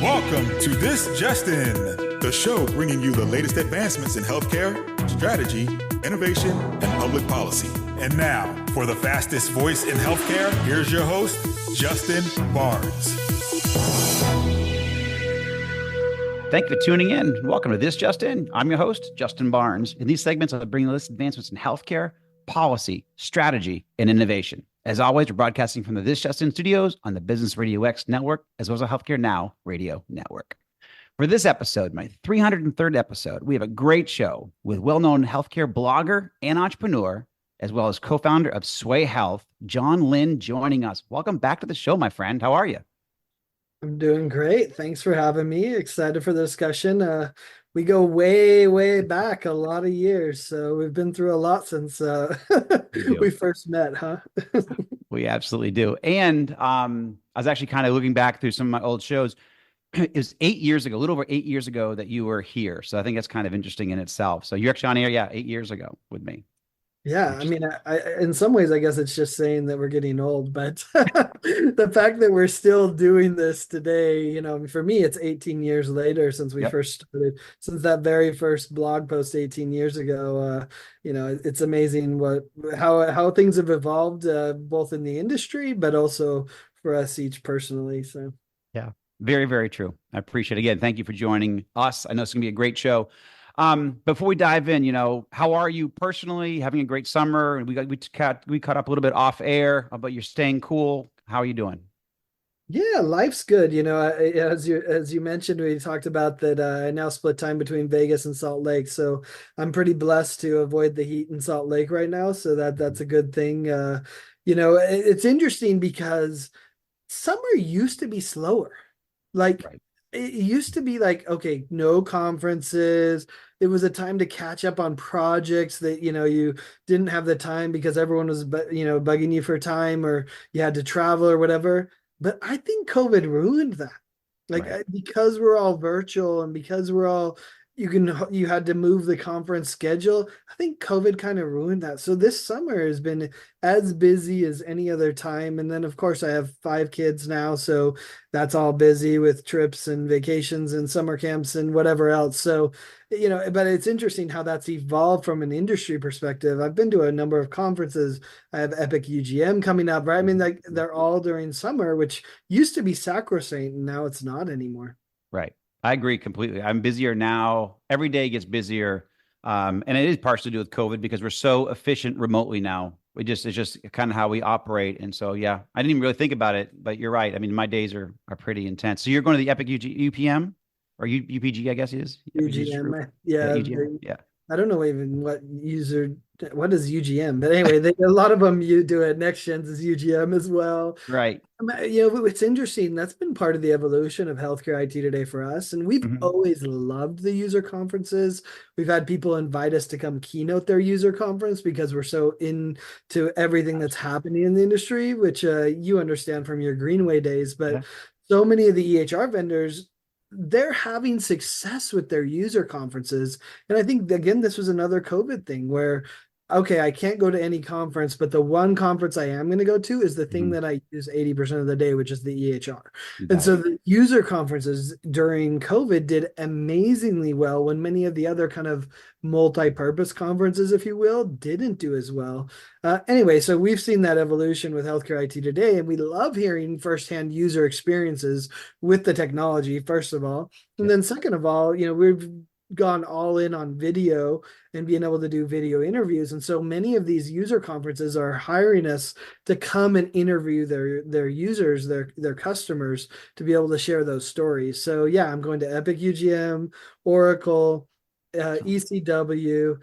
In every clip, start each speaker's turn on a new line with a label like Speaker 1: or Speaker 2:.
Speaker 1: Welcome to This Just In, the show bringing you the latest advancements in healthcare, strategy, innovation, and public policy. And now, for the fastest voice in healthcare, here's your host, Justin Barnes.
Speaker 2: Thank you for tuning in. Welcome to This Just In. I'm your host, Justin Barnes. In these segments, I'll bring the latest advancements in healthcare, policy, strategy, and innovation. As always, we're broadcasting from the This Just In studios on the Business Radio X network, as well as the Healthcare Now radio network. For this episode, my 303rd episode, we have a great show with well-known healthcare blogger and entrepreneur, as well as co-founder of Swaay Health, John Lynn, joining us. Welcome back to the show, my friend. How are you?
Speaker 3: I'm doing great. Thanks for having me. Excited for the discussion. We go way, way back a lot of years. So we've been through a lot since we first met, huh?
Speaker 2: We absolutely do. And I was actually kind of looking back through some of my old shows. It was 8 years ago, a little over 8 years ago that you were here. So I think that's kind of interesting in itself. So you're actually on air, 8 years ago with me.
Speaker 3: Yeah, I mean, I in some ways, I guess it's just saying that we're getting old, but the fact that we're still doing this today, for me, it's 18 years later since we first started, since that very first blog post 18 years ago. It's amazing how things have evolved, both in the industry, but also for us each personally. So,
Speaker 2: yeah, very, very true. I appreciate it. Again, thank you for joining us. I know it's gonna be a great show. Before we dive in, how are you personally? Having a great summer, and we caught up a little bit off air, but you're staying cool. How are you doing?
Speaker 3: Yeah, life's good. As you mentioned, we talked about that. I now split time between Vegas and Salt Lake, so I'm pretty blessed to avoid the heat in Salt Lake right now. So that's a good thing. It's interesting because summer used to be slower. Right. It used to be like, okay, no conferences. It was a time to catch up on projects that, you didn't have the time because everyone was, bugging you for time, or you had to travel or whatever. But I think COVID ruined that. Because we're all virtual and because we're all, you had to move the conference schedule. I think COVID kind of ruined that. So this summer has been as busy as any other time. And then of course I have 5 kids now, so that's all busy with trips and vacations and summer camps and whatever else. So, but it's interesting how that's evolved from an industry perspective. I've been to a number of conferences. I have Epic UGM coming up, right? I mean, they're all during summer, which used to be sacrosanct, and now it's not anymore.
Speaker 2: Right. I agree completely. I'm busier now. Every day gets busier. And it is partially to do with COVID because we're so efficient remotely now. It's just kind of how we operate. And so, yeah, I didn't even really think about it, but you're right. I mean, my days are pretty intense. So you're going to the Epic UPM or UPG, I guess it is.
Speaker 3: UGM.
Speaker 2: Yeah. UGM. Yeah.
Speaker 3: I don't know even what is UGM, but anyway, a lot of them you do it. Next Gens is UGM as well.
Speaker 2: Right.
Speaker 3: It's interesting. That's been part of the evolution of healthcare IT today for us. And we've always loved the user conferences. We've had people invite us to come keynote their user conference because we're so into everything that's happening in the industry, which you understand from your Greenway days. But so many of the EHR vendors, they're having success with their user conferences. And I think, again, this was another COVID thing where, okay, I can't go to any conference, but the one conference I am going to go to is the thing that I use 80% of the day, which is the EHR. And so the user conferences during COVID did amazingly well when many of the other kind of multi-purpose conferences, if you will, didn't do as well. Anyway, so we've seen that evolution with healthcare IT today, and we love hearing firsthand user experiences with the technology, first of all. And then second of all, we've gone all in on video and being able to do video interviews. And so many of these user conferences are hiring us to come and interview their users, their customers, to be able to share those stories. So yeah, I'm going to Epic UGM, Oracle, ECW.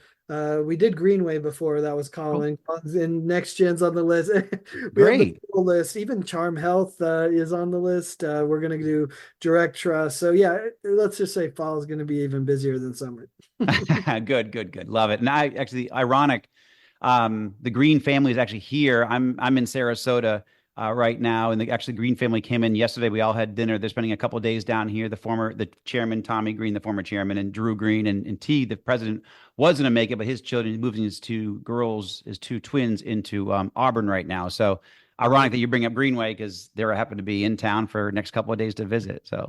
Speaker 3: We did Greenway before, that was Colin, and Next Gen's on the list. We have the full list. Even Charm Health is on the list. We're going to do Direct Trust. So yeah, let's just say fall is going to be even busier than summer.
Speaker 2: Good. Love it. And ironic, the Green family is actually here. I'm in Sarasota right now, and the Green family came in yesterday. We all had dinner. They're spending a couple of days down here. The chairman, Tommy Green, the former chairman, and Drew Green, and T, the president, was going to make it, but his children, moving his two twins into Auburn right now. So ironic that you bring up Greenway because they happen to be in town for next couple of days to visit. So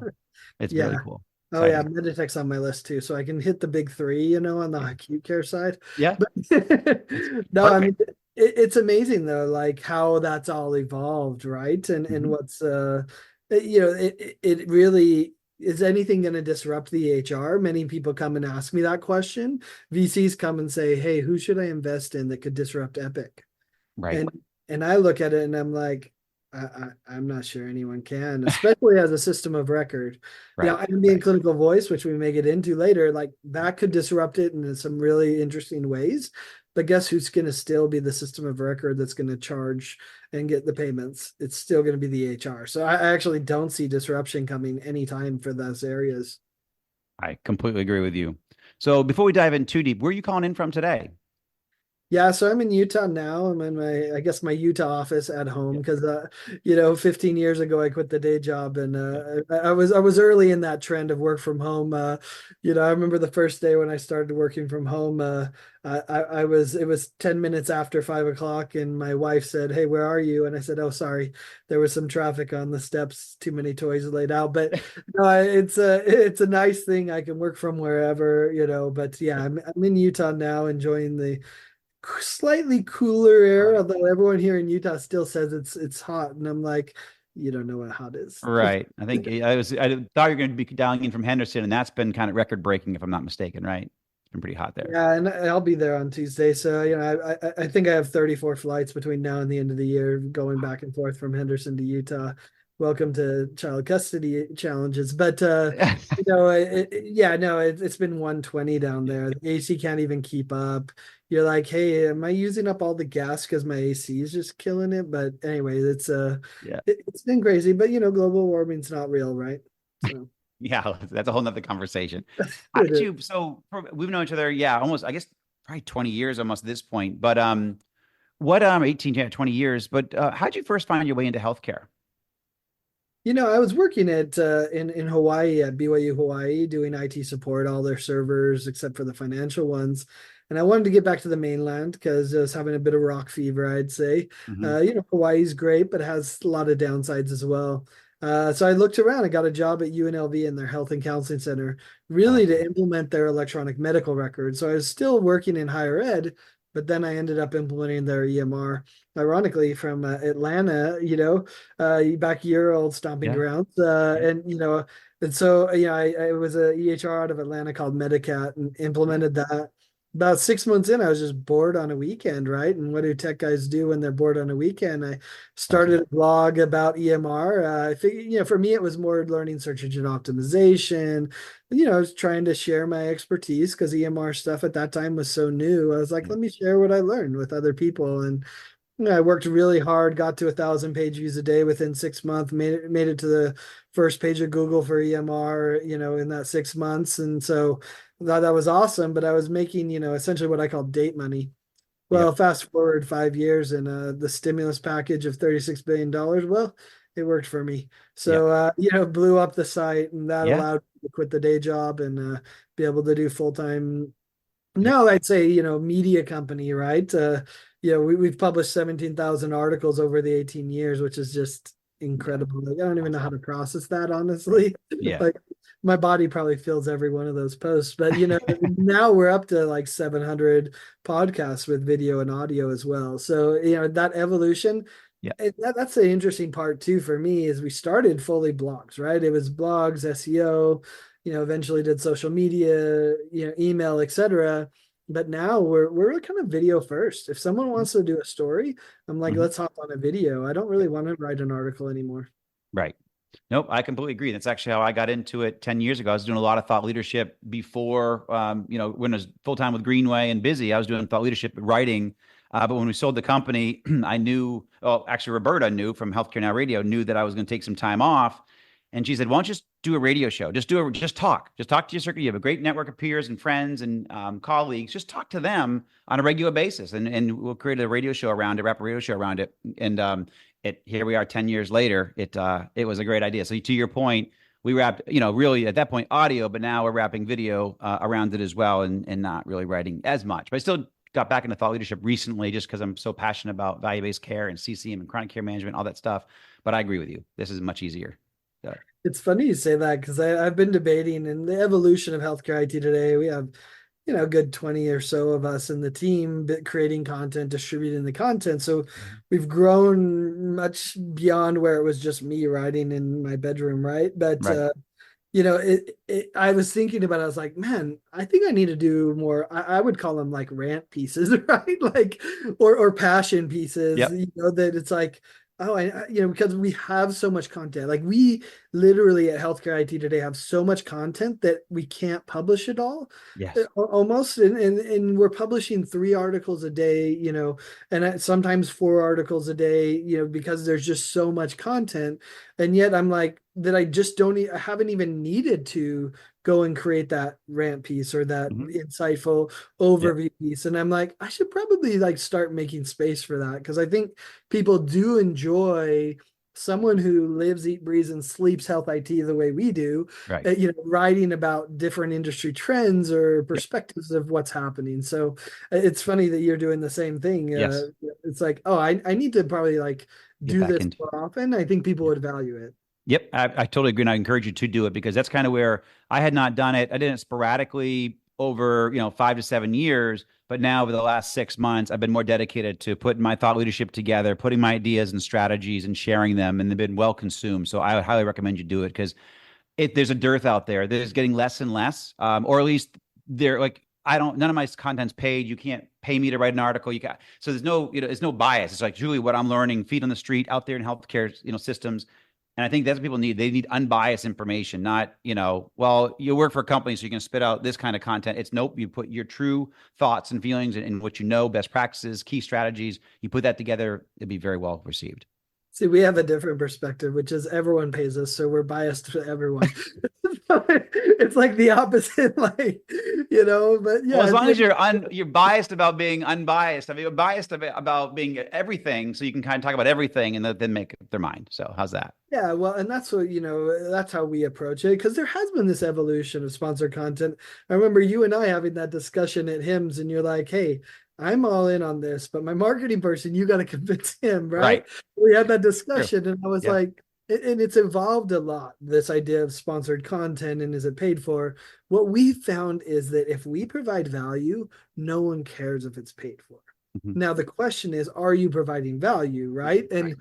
Speaker 2: it's really
Speaker 3: Yeah.
Speaker 2: cool.
Speaker 3: Oh yeah,
Speaker 2: Exciting.
Speaker 3: Meditech's on my list too, so I can hit the big three, on the acute care side.
Speaker 2: Yeah,
Speaker 3: But
Speaker 2: that's
Speaker 3: no, I
Speaker 2: perfect.
Speaker 3: mean it's amazing though, like how that's all evolved, right? And
Speaker 2: Mhm.
Speaker 3: what's it really is anything going to disrupt the HR? Many people come and ask me that question. VCs come and say, "Hey, who should I invest in that could disrupt Epic?"
Speaker 2: Right.
Speaker 3: And I look at it and I'm like, I'm not sure anyone can, especially as a system of record.
Speaker 2: Right.
Speaker 3: And being
Speaker 2: Right.
Speaker 3: clinical voice, which we may get into later, like that could disrupt it in some really interesting ways. But guess who's going to still be the system of record that's going to charge and get the payments? It's still going to be the HR. So I actually don't see disruption coming anytime for those areas.
Speaker 2: I completely agree with you. So before we dive in too deep, where are you calling in from today?
Speaker 3: Yeah, so I'm in Utah now. I'm in I guess my Utah office at home
Speaker 2: Yeah.
Speaker 3: because 15 years ago I quit the day job and
Speaker 2: Yeah.
Speaker 3: I was early in that trend of work from home. I remember the first day when I started working from home. I was it was 10 minutes after 5 o'clock and my wife said, "Hey, where are you?" And I said, "Oh, sorry, there was some traffic on the steps, too many toys laid out." But no, it's a nice thing. I can work from wherever, But yeah, I'm in Utah now, enjoying the slightly cooler air,
Speaker 2: Right.
Speaker 3: although everyone here in Utah still says it's hot, and I'm like, you don't know what hot is.
Speaker 2: Right. I thought you were going to be dialing in from Henderson, and that's been kind of record breaking, if I'm not mistaken, right? It's been pretty hot there.
Speaker 3: Yeah, and I'll be there on Tuesday. So, I think I have 34 flights between now and the end of the year going back and forth from Henderson to Utah. Welcome to child custody challenges. But yeah, no, it's been 120 down there. The AC can't even keep up. You're like, hey, am I using up all the gas because my AC is just killing it? But anyway,
Speaker 2: Yeah.
Speaker 3: it's been crazy. But global warming's not real, right? So
Speaker 2: Yeah. That's a whole nother conversation. How
Speaker 3: it
Speaker 2: did
Speaker 3: is.
Speaker 2: you, so we've known each other, yeah, almost, I guess, probably 20 years almost at this point. But what 18, yeah, 20 years, but how did you first find your way into healthcare?
Speaker 3: I was working at in Hawaii at BYU Hawaii doing IT support, all their servers except for the financial ones. And I wanted to get back to the mainland because I was having a bit of rock fever, I'd say.
Speaker 2: Hmm.
Speaker 3: Hawaii's great, but has a lot of downsides as well. So I looked around. I got a job at UNLV in their health and counseling center, really to implement their electronic medical record. So I was still working in higher ed, but then I ended up implementing their EMR, ironically from Atlanta, back year old stomping
Speaker 2: Yeah.
Speaker 3: grounds.
Speaker 2: Yeah.
Speaker 3: And so, I was a EHR out of Atlanta called Medicat and
Speaker 2: Yeah.
Speaker 3: implemented that. About 6 months in, I was just bored on a weekend, right? And what do tech guys do when they're bored on a weekend? I
Speaker 2: Awesome.
Speaker 3: started a blog about EMR. I think, for me, it was more learning search engine optimization. I was trying to share my expertise because EMR stuff at that time was so new. I was like,
Speaker 2: Yeah.
Speaker 3: let me share what I learned with other people. And I worked really hard, got to 1,000 page views a day within 6 months, made it to the first page of Google for EMR, in that 6 months. And so I thought that was awesome, but I was making, essentially what I call date money. Well,
Speaker 2: Yep.
Speaker 3: fast forward 5 years and the stimulus package of $36 billion. Well, it worked for me.
Speaker 2: Yep.
Speaker 3: So, blew up the site and that
Speaker 2: Yeah.
Speaker 3: allowed me to quit the day job and be able to do full-time.
Speaker 2: Yep.
Speaker 3: No, I'd say, media company, right? We've published 17,000 articles over the 18 years, which is just
Speaker 2: Yeah.
Speaker 3: incredible. Like, I don't even know how
Speaker 2: Awesome.
Speaker 3: to process that,
Speaker 2: Right.
Speaker 3: honestly.
Speaker 2: Yeah.
Speaker 3: Like my body probably fills every one of those posts. But, now we're up to like 700 podcasts with video and audio as well. So, that evolution,
Speaker 2: Yeah.
Speaker 3: that's the interesting part too for me is we started fully blogs, right? It was blogs, SEO, eventually did social media, email, etc. But now we're kind of video first. If someone wants to do a story, I'm like,
Speaker 2: Mhm.
Speaker 3: let's hop on a video. I don't really want to write an article anymore.
Speaker 2: Right. Nope, I completely agree. That's actually how I got into it 10 years ago. I was doing a lot of thought leadership before, when I was full time with Greenway and busy, I was doing thought leadership writing. But when we sold the company, I knew, well, actually, Roberta knew from Healthcare Now Radio, knew that I was going to take some time off. And she said, why don't you just do a radio show? Just talk to your circle. You have a great network of peers and friends and colleagues. Just talk to them on a regular basis. And we'll create a radio show around it, wrap a radio show around it. And here we are 10 years later. It was a great idea. So to your point, we wrapped, really at that point audio, but now we're wrapping video around it as well and not really writing as much, but I still got back into thought leadership recently just because I'm so passionate about value-based care and CCM and chronic care management, all that stuff. But I agree with you. This is much easier. So.
Speaker 3: It's funny you say that because I've been debating in the evolution of healthcare IT today. We have, a good 20 or so of us in the team creating content, distributing the content. So we've grown much beyond where it was just me writing in my bedroom, right? But
Speaker 2: Right.
Speaker 3: I was thinking about it. I was like, man, I think I need to do more. I would call them like rant pieces, right? Like, or passion pieces,
Speaker 2: Yep.
Speaker 3: that it's like, oh, because we have so much content. Like we literally at Healthcare IT Today have so much content that we can't publish it all.
Speaker 2: Yes.
Speaker 3: Almost, and we're publishing 3 articles a day, and sometimes 4 articles a day, because there's just so much content. And yet I'm like, that I just I haven't even needed to go and create that rant piece or that insightful overview piece. And I'm like, I should probably like start making space for that, because I think people do enjoy someone who lives, eat, breathes, and sleeps health IT the way we do,
Speaker 2: Right.
Speaker 3: writing about different industry trends or perspectives of what's happening. So it's funny that you're doing the same thing.
Speaker 2: Yes.
Speaker 3: It's like, oh, I need to probably like
Speaker 2: Get
Speaker 3: do
Speaker 2: back
Speaker 3: this
Speaker 2: into
Speaker 3: more often. I think people would value it.
Speaker 2: Yep, I totally agree, and I encourage you to do it because that's kind of where I had not done it. I did it sporadically over 5 to 7 years, but now over the last 6 months, I've been more dedicated to putting my thought leadership together, putting my ideas and strategies, and sharing them, and they've been well consumed. So I would highly recommend you do it because there's a dearth out there. There's getting less and less, or at least they're like none of my content's paid. You can't pay me to write an article. So there's no there's no bias. It's like truly what I'm learning, feet on the street out there in healthcare systems. And I think that's what people need. They need unbiased information, not, well, you work for a company, so you can spit out this kind of content. It's nope. You put your true thoughts and feelings and what best practices, key strategies. You put that together, it'd be very well received.
Speaker 3: See, we have a different perspective, which is everyone pays us, so we're biased to everyone. It's like the opposite, but yeah.
Speaker 2: Well, as long as you're biased about being unbiased, I mean, you're biased about being everything, so you can kind of talk about everything and then make up their mind. So how's that?
Speaker 3: Yeah, well, and that's what, that's how we approach it, because there has been this evolution of sponsored content. I remember you and I having that discussion at HIMSS, and you're like, hey, I'm all in on this, but my marketing person, you got to convince him, right? We had that discussion, and I was like, and it's evolved a lot, this idea of sponsored content and is it paid for? What we found is that if we provide value, no one cares if it's paid for. Now the question is, are you providing value, right? And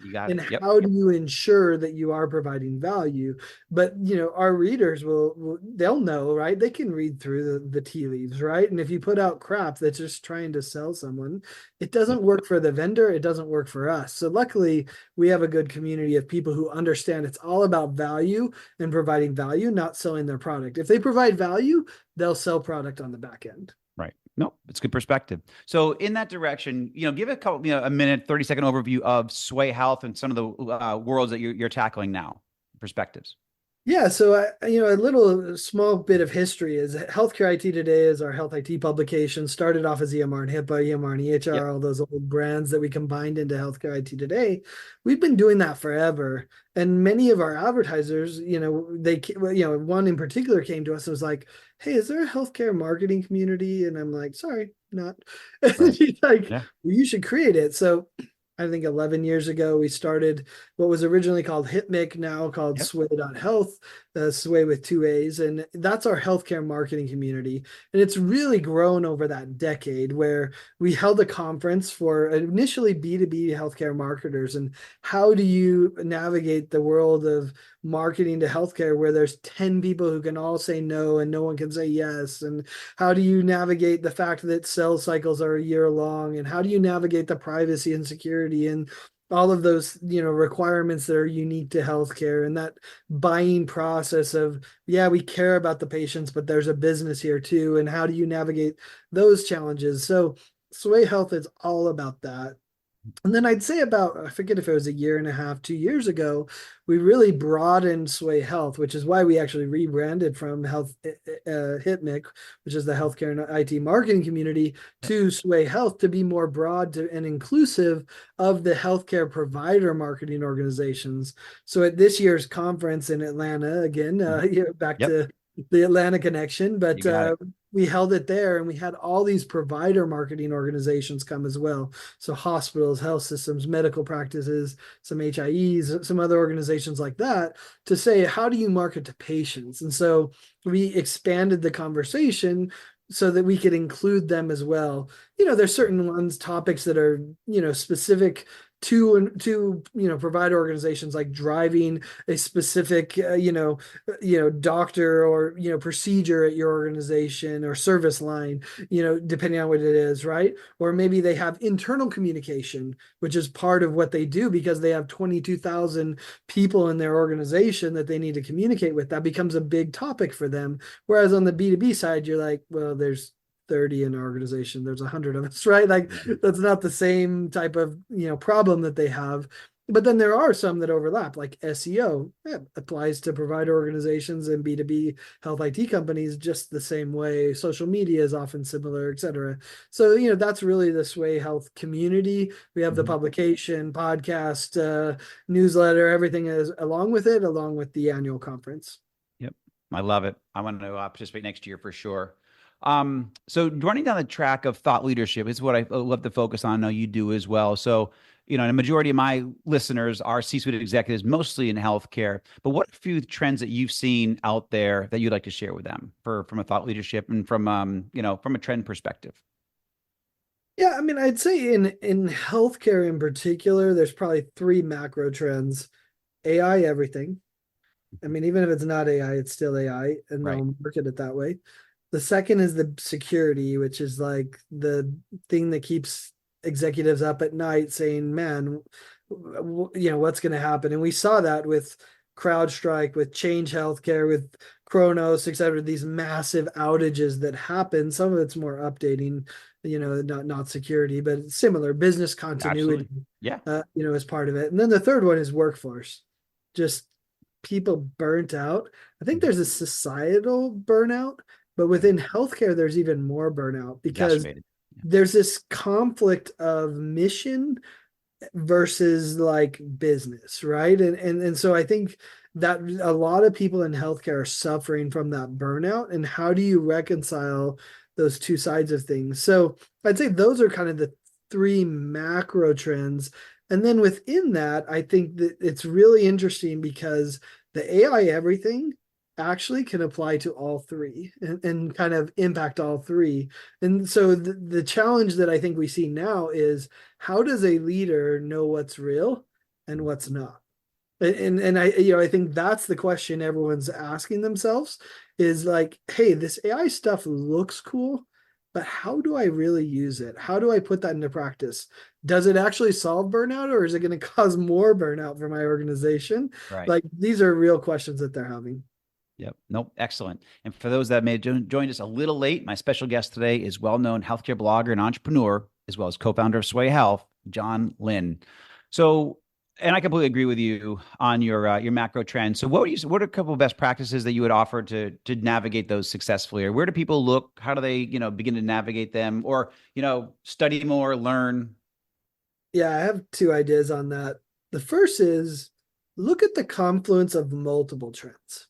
Speaker 3: how do you ensure that you are providing value? But our readers they'll know, right? They can read through the tea leaves, right? And if you put out crap that's just trying to sell someone, it doesn't work for the vendor, it doesn't work for us. So luckily we have a good community of people who understand it's all about value and providing value, not selling their product. If they provide value, they'll sell product on the back end.
Speaker 2: Right. No, it's good perspective. So in that direction, give a couple, a minute, 30-second overview of Swaay Health and some of the worlds that you're tackling now, perspectives.
Speaker 3: Yeah, so a little small bit of history is Healthcare IT Today is our health IT publication. Started off as EMR and HIPAA, EMR and EHR, all those old brands that we combined into Healthcare IT Today. We've been doing that forever, and many of our advertisers, one in particular came to us and was like, "Hey, is there a healthcare marketing community?" And I'm like, "Sorry, not." Right. She's like, well, "You should create it." So I think 11 years ago, we started what was originally called HIPMIC, now called Swaay.health, Swaay with 2 A's. And that's our healthcare marketing community. And it's really grown over that decade, where we held a conference for initially B2B healthcare marketers. And how do you navigate the world of marketing to healthcare where there's 10 people who can all say no and no one can say yes? And how do you navigate the fact that sales cycles are a year long? And how do you navigate the privacy and security and all of those requirements that are unique to healthcare, and that buying process of, we care about the patients, but there's a business here too, and how do you navigate those challenges? So Swaay Health is all about that. And then I'd say I forget if it was a year and a half, 2 years ago, we really broadened Swaay Health, which is why we actually rebranded from HIPMIC, which is the healthcare and IT marketing community, to Swaay Health, to be more broad and inclusive of the healthcare provider marketing organizations. So at this year's conference in Atlanta, again, back to the Atlanta connection, but we held it there, and we had all these provider marketing organizations come as well. So hospitals, health systems, medical practices, some HIEs, some other organizations like that, to say, how do you market to patients? And so we expanded the conversation so that we could include them as well. There's certain topics that are, specific to provider organizations, like driving a specific doctor or procedure at your organization or service line, depending on what it is, right? Or maybe they have internal communication, which is part of what they do because they have 22,000 people in their organization that they need to communicate with. That becomes a big topic for them. Whereas on the B2B side, you're like, well, there's 30 in our organization, there's 100 of us, right? Like, that's not the same type of problem that they have. But then there are some that overlap, like SEO. Applies to provider organizations and B2B health IT companies just the same way. Social media is often similar, et cetera. So that's really the Swaay Health community. We have the publication, podcast, newsletter, everything is along with it, along with the annual conference.
Speaker 2: Yep, I love it. I want to participate next year for sure. So running down the track of thought leadership is what I love to focus on. I know you do as well. So, the majority of my listeners are C-suite executives, mostly in healthcare, but what are a few trends that you've seen out there that you'd like to share with them from a thought leadership and from a trend perspective?
Speaker 3: Yeah, I mean, I'd say in healthcare in particular, there's probably three macro trends. AI, everything. I mean, even if it's not AI, it's still AI, and they'll market it that way. The second is the security, which is like the thing that keeps executives up at night saying, man, what's going to happen? And we saw that with CrowdStrike, with Change Healthcare, with Kronos, et cetera, these massive outages that happen. Some of it's more updating, not security, but similar business continuity, as part of it. And then the third one is workforce, just people burnt out. I think there's a societal burnout, but within healthcare, there's even more burnout because there's this conflict of mission versus like business, right? And so I think that a lot of people in healthcare are suffering from that burnout. And how do you reconcile those two sides of things? So I'd say those are kind of the three macro trends. And then within that, I think that it's really interesting because the AI everything actually can apply to all three and kind of impact all three. And so the challenge that I think we see now is, how does a leader know what's real and what's not? And I think that's the question everyone's asking themselves, is like, hey, this AI stuff looks cool, but how do I really use it? How do I put that into practice? Does it actually solve burnout, or is it going to cause more burnout for my organization?
Speaker 2: Right.
Speaker 3: Like, these are real questions that they're having.
Speaker 2: Yep. Nope. Excellent. And for those that may have joined us a little late, my special guest today is well-known healthcare blogger and entrepreneur, as well as co-founder of Swaay Health, John Lynn. So, and I completely agree with you on your macro trends. So what are a couple of best practices that you would offer to navigate those successfully? Or where do people look? How do they, begin to navigate them, or, study more, learn?
Speaker 3: Yeah, I have two ideas on that. The first is, look at the confluence of multiple trends.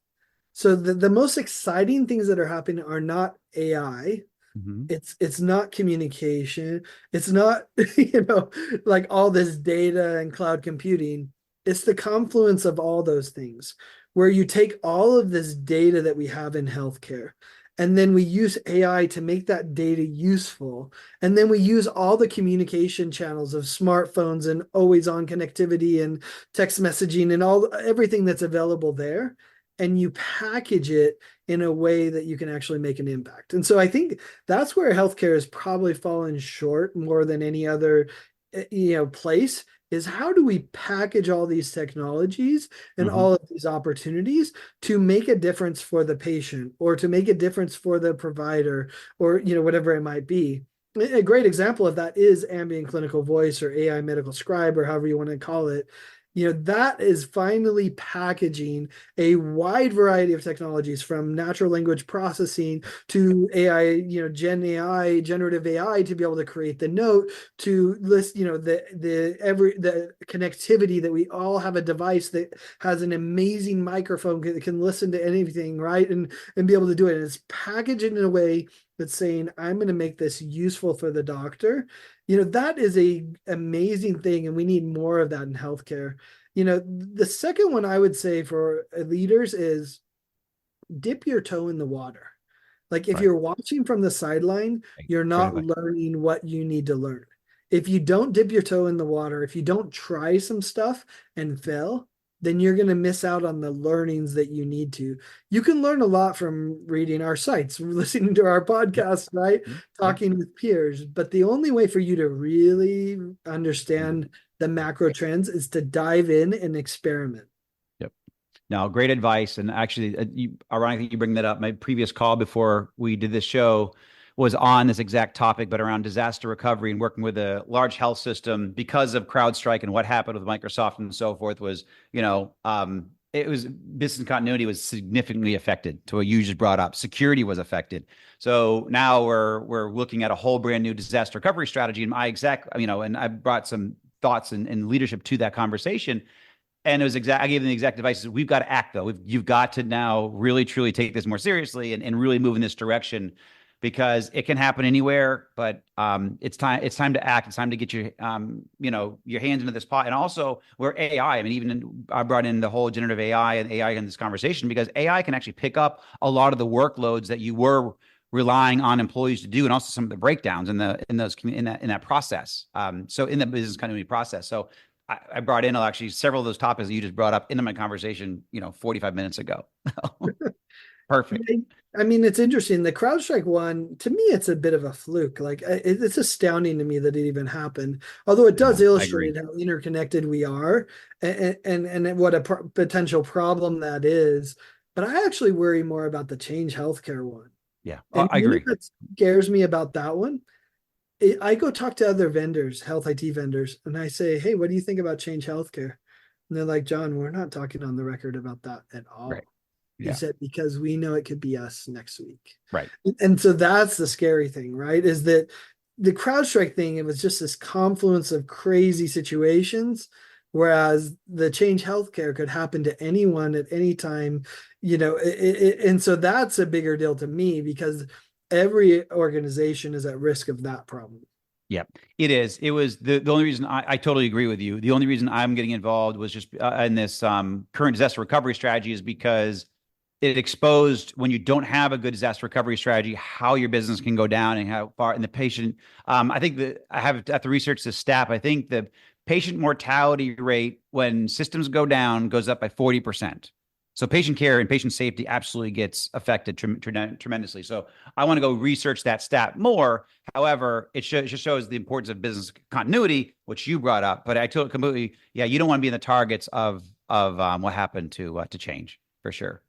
Speaker 3: So the most exciting things that are happening are not AI. It's not communication. It's not, like all this data and cloud computing. It's the confluence of all those things, where you take all of this data that we have in healthcare, and then we use AI to make that data useful. And then we use all the communication channels of smartphones and always on connectivity and text messaging and everything that's available there. And you package it in a way that you can actually make an impact. And so I think that's where healthcare has probably fallen short more than any other, place, is how do we package all these technologies and all of these opportunities to make a difference for the patient, or to make a difference for the provider, or, whatever it might be. A great example of that is ambient clinical voice, or AI medical scribe, or however you want to call it. That is finally packaging a wide variety of technologies, from natural language processing to AI, Gen AI, generative AI, to be able to create the note, to list, the connectivity that we all have a device that has an amazing microphone that can listen to anything, right? And be able to do it. And it's packaged in a way but saying, I'm going to make this useful for the doctor. That is a amazing thing. And we need more of that in healthcare. The second one I would say for leaders is dip your toe in the water. Like if
Speaker 2: Right.
Speaker 3: you're watching from the sideline, you're
Speaker 2: Great
Speaker 3: not
Speaker 2: advice.
Speaker 3: learning what you need to learn. If you don't dip your toe in the water, if you don't try some stuff and fail, then you're going to miss out on the learnings that you need to. You can learn a lot from reading our sites, listening to our podcasts, right? Talking with peers. But the only way for you to really understand the macro trends is to dive in and experiment.
Speaker 2: Now, great advice. And actually, ironically, you bring that up. My previous call before we did this show was on this exact topic, but around disaster recovery and working with a large health system because of CrowdStrike and what happened with Microsoft and so forth was, it was business continuity was significantly affected to what you just brought up. Security was affected. So now we're looking at a whole brand new disaster recovery strategy. And and I brought some thoughts and leadership to that conversation. And it was I gave them the exact advice. We've got to act though. You've got to now really, truly take this more seriously and really move in this direction because it can happen anywhere, but it's time to act. It's time to get your hands into this pot. And also where AI, I mean, I brought in the whole generative AI and AI in this conversation because AI can actually pick up a lot of the workloads that you were relying on employees to do, and also some of the breakdowns in that process. So in the business continuity process. So I brought in actually several of those topics that you just brought up into my conversation, 45 minutes ago. Perfect.
Speaker 3: I mean, it's interesting. The CrowdStrike one, to me, it's a bit of a fluke. Like it's astounding to me that it even happened. Although it does illustrate how interconnected we are and what a potential problem that is. But I actually worry more about the Change Healthcare one.
Speaker 2: Yeah, I agree.
Speaker 3: What scares me about that one, I go talk to other vendors, health IT vendors, and I say, hey, what do you think about Change Healthcare? And they're like, John, we're not talking on the record about that at all.
Speaker 2: Right.
Speaker 3: He said, because we know it could be us next week.
Speaker 2: Right.
Speaker 3: And so that's the scary thing, right? Is that the CrowdStrike thing, it was just this confluence of crazy situations, whereas the Change Healthcare could happen to anyone at any time, and so that's a bigger deal to me because every organization is at risk of that problem.
Speaker 2: Yeah, it is. It was the only reason I totally agree with you. The only reason I'm getting involved was just in this current disaster recovery strategy is because it exposed when you don't have a good disaster recovery strategy, how your business can go down and how far. And the patient, I think that I have to research this stat. I think the patient mortality rate when systems go down goes up by 40%. So patient care and patient safety absolutely gets affected tremendously. So I want to go research that stat more. However, it just shows the importance of business continuity, which you brought up. But I totally completely, you don't want to be in the targets of what happened to Change for sure.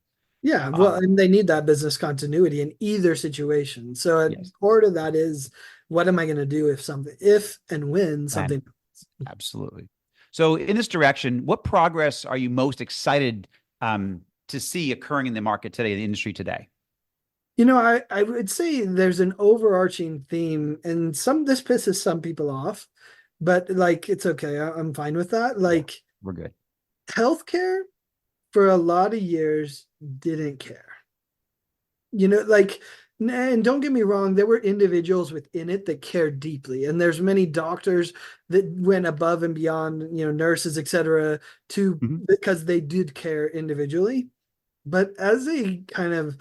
Speaker 3: Yeah, well, and they need that business continuity in either situation. So part of that is, what am I going to do if and when something happens?
Speaker 2: Absolutely. So in this direction, what progress are you most excited to see occurring in the market today, in the industry today?
Speaker 3: I would say there's an overarching theme, and this pisses some people off, but it's okay. I'm fine with that.
Speaker 2: We're good.
Speaker 3: Healthcare for a lot of years didn't care. And don't get me wrong, there were individuals within it that cared deeply. And there's many doctors that went above and beyond, nurses, et cetera, because they did care individually. But as a kind of,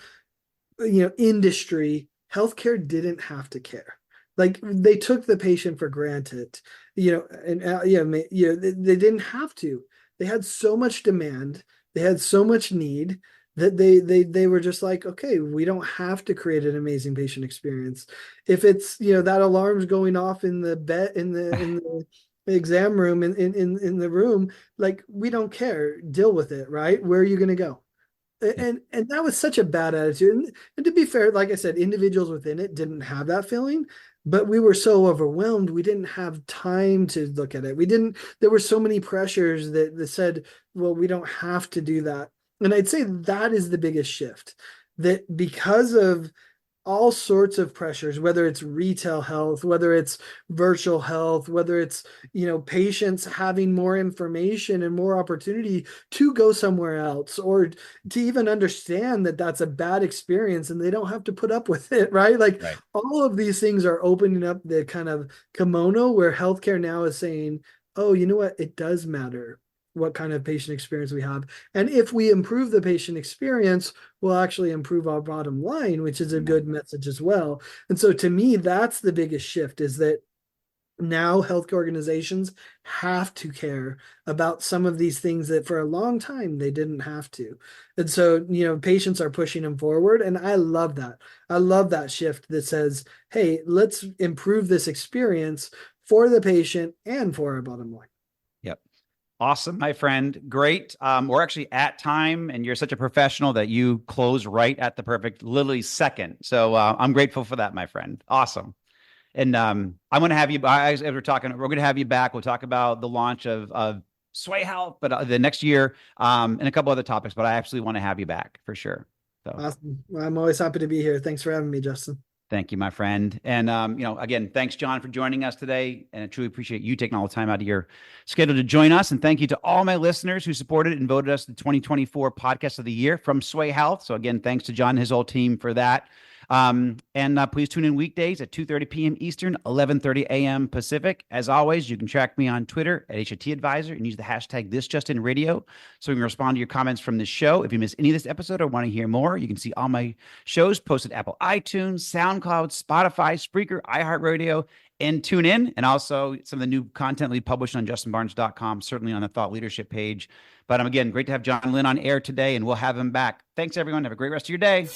Speaker 3: industry, healthcare didn't have to care. They took the patient for granted, they didn't have to. They had so much demand. They had so much need that they were just like, okay, we don't have to create an amazing patient experience. If it's, that alarm's going off in the bed, in the exam room, in the room, we don't care, deal with it, right? Where are you going to go? And that was such a bad attitude. And to be fair, like I said, individuals within it didn't have that feeling, but we were so overwhelmed, we didn't have time to look at it. There were so many pressures that said, well, we don't have to do that. And I'd say that is the biggest shift, that because of all sorts of pressures, whether it's retail health, whether it's virtual health, whether it's, patients having more information and more opportunity to go somewhere else, or to even understand that that's a bad experience and they don't have to put up with it, right? Like
Speaker 2: Right.
Speaker 3: all of these things are opening up the kind of kimono where healthcare now is saying, oh, you know what? It does matter what kind of patient experience we have. And if we improve the patient experience, we'll actually improve our bottom line, which is a good message as well. And so to me, that's the biggest shift, is that now healthcare organizations have to care about some of these things that for a long time they didn't have to. And so, patients are pushing them forward. And I love that. I love that shift that says, hey, let's improve this experience for the patient and for our bottom line.
Speaker 2: Yep. Awesome, my friend. Great. We're actually at time, and you're such a professional that you close right at the perfect, literally second. So I'm grateful for that, my friend. Awesome. And I'm going to have you, as we're going to have you back. We'll talk about the launch of Swaay Health, but the next year, and a couple other topics, but I absolutely want to have you back for sure. So
Speaker 3: awesome. Well, I'm always happy to be here. Thanks for having me, Justin.
Speaker 2: thank you, my friend. And, again, thanks, John, for joining us today. And I truly appreciate you taking all the time out of your schedule to join us. And thank you to all my listeners who supported and voted us the 2024 Podcast of the Year from Swaay Health. So again, thanks to John and his whole team for that. Please tune in weekdays at 2:30 p.m. Eastern, 11:30 a.m. Pacific. As always, you can track me on Twitter at HIT Advisor and use the hashtag #ThisJustinRadio so we can respond to your comments from this show. If you miss any of this episode or want to hear more, you can see all my shows posted at Apple iTunes, SoundCloud, Spotify, Spreaker, iHeartRadio, and tune in. And also some of the new content we published on justinbarnes.com, certainly on the Thought Leadership page. But again, great to have John Lynn on air today, and we'll have him back. Thanks, everyone. Have a great rest of your day.